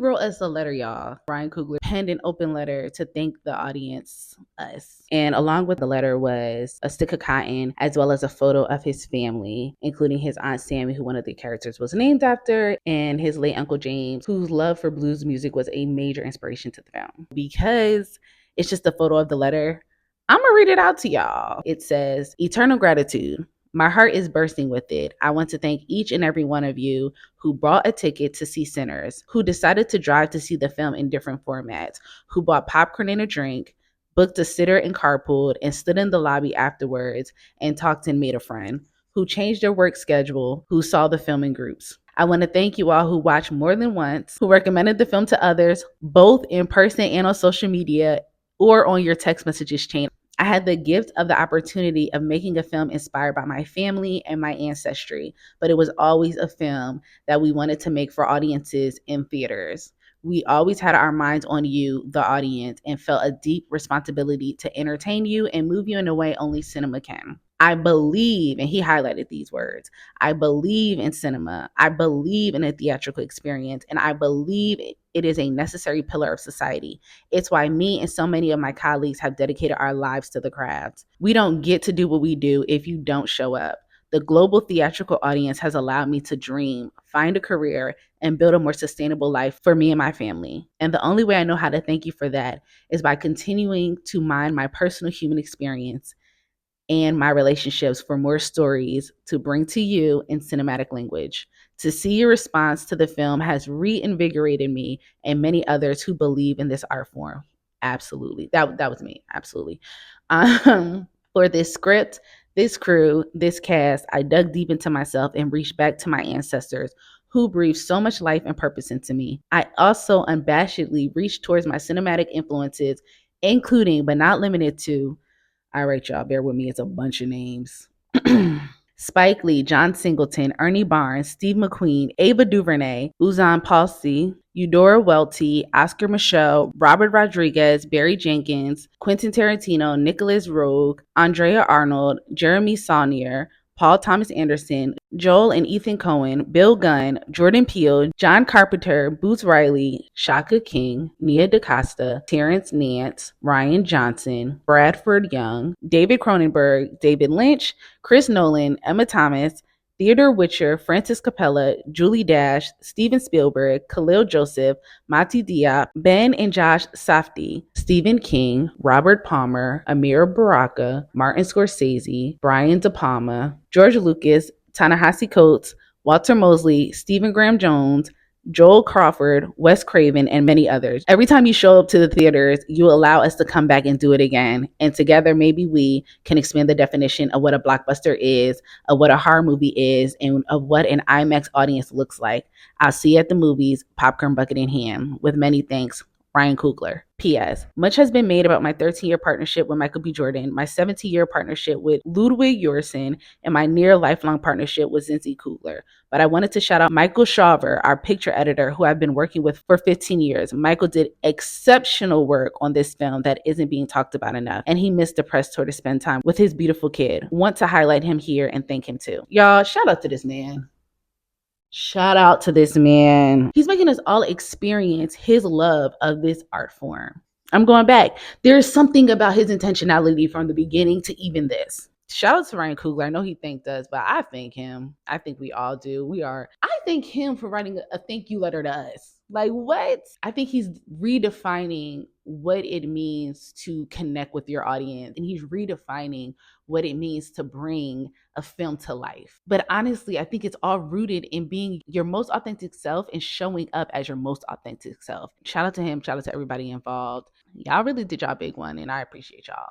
wrote us a letter, y'all. Ryan Coogler penned an open letter to thank the audience, us. And along with the letter was a stick of cotton, as well as a photo of his family, including his Aunt Sammy, who one of the characters was named after, and his late Uncle James, whose love for blues music was a major inspiration to the film. Because it's just a photo of the letter, I'm gonna read it out to y'all. It says, "Eternal gratitude. My heart is bursting with it. I want to thank each and every one of you who bought a ticket to see Sinners, who decided to drive to see the film in different formats, who bought popcorn and a drink, booked a sitter and carpooled, and stood in the lobby afterwards and talked and made a friend, who changed their work schedule, who saw the film in groups. I want to thank you all who watched more than once, who recommended the film to others, both in person and on social media or on your text messages chain. I had the gift of the opportunity of making a film inspired by my family and my ancestry, but it was always a film that we wanted to make for audiences in theaters. We always had our minds on you, the audience, and felt a deep responsibility to entertain you and move you in a way only cinema can. I believe," and he highlighted these words, "I believe in cinema. I believe in a theatrical experience, and I believe it is a necessary pillar of society. It's why me and so many of my colleagues have dedicated our lives to the craft. We don't get to do what we do if you don't show up. The global theatrical audience has allowed me to dream, find a career, and build a more sustainable life for me and my family. And the only way I know how to thank you for that is by continuing to mine my personal human experience and my relationships for more stories to bring to you in cinematic language. To see your response to the film has reinvigorated me and many others who believe in this art form." Absolutely. That was me. Absolutely. For this script, this crew, this cast, I dug deep into myself and reached back to my ancestors who breathed so much life and purpose into me. I also unabashedly reached towards my cinematic influences, including but not limited to, all right, y'all, bear with me. It's a bunch of names. Spike Lee, John Singleton, Ernie Barnes, Steve McQueen, Ava DuVernay, Uzan Palsi, Eudora Welty, Oscar Micheaux, Robert Rodriguez, Barry Jenkins, Quentin Tarantino, Nicholas Roeg, Andrea Arnold, Jeremy Saulnier, Paul Thomas Anderson, Joel and Ethan Coen, Bill Gunn, Jordan Peele, John Carpenter, Boots Riley, Shaka King, Nia DaCosta, Terrence Nance, Ryan Johnson, Bradford Young, David Cronenberg, David Lynch, Chris Nolan, Emma Thomas, Theodore Witcher, Francis Capella, Julie Dash, Steven Spielberg, Khalil Joseph, Mati Diop, Ben and Josh Safdie, Stephen King, Robert Palmer, Amir Baraka, Martin Scorsese, Brian De Palma, George Lucas, Ta-Nehisi Coates, Walter Mosley, Stephen Graham Jones, Joel Crawford, Wes Craven, and many others. Every time you show up to the theaters, you allow us to come back and do it again. And together, maybe we can expand the definition of what a blockbuster is, of what a horror movie is, and of what an IMAX audience looks like. I'll see you at the movies, popcorn bucket in hand. With many thanks, Ryan Coogler. P.S. Much has been made about my 13-year partnership with Michael B. Jordan, my 17-year partnership with Ludwig Göransson, and my near lifelong partnership with Zinzi Coogler. But I wanted to shout out Michael Shaver, our picture editor, who I've been working with for 15 years. Michael did exceptional work on this film that isn't being talked about enough, and he missed the press tour to spend time with his beautiful kid. Want to highlight him here and thank him too. Y'all, shout out to this man. Shout out to this man. He's making us all experience his love of this art form. I'm going back. There's something about his intentionality from the beginning to even this. Shout out to Ryan Coogler. I know he thanked us, but I thank him. I think we all do. I thank him for writing a thank you letter to us. Like, what? I think he's redefining what it means to connect with your audience. And he's redefining what it means to bring a film to life. But honestly, I think it's all rooted in being your most authentic self and showing up as your most authentic self. Shout out to him. Shout out to everybody involved. Y'all really did y'all big one, and I appreciate y'all.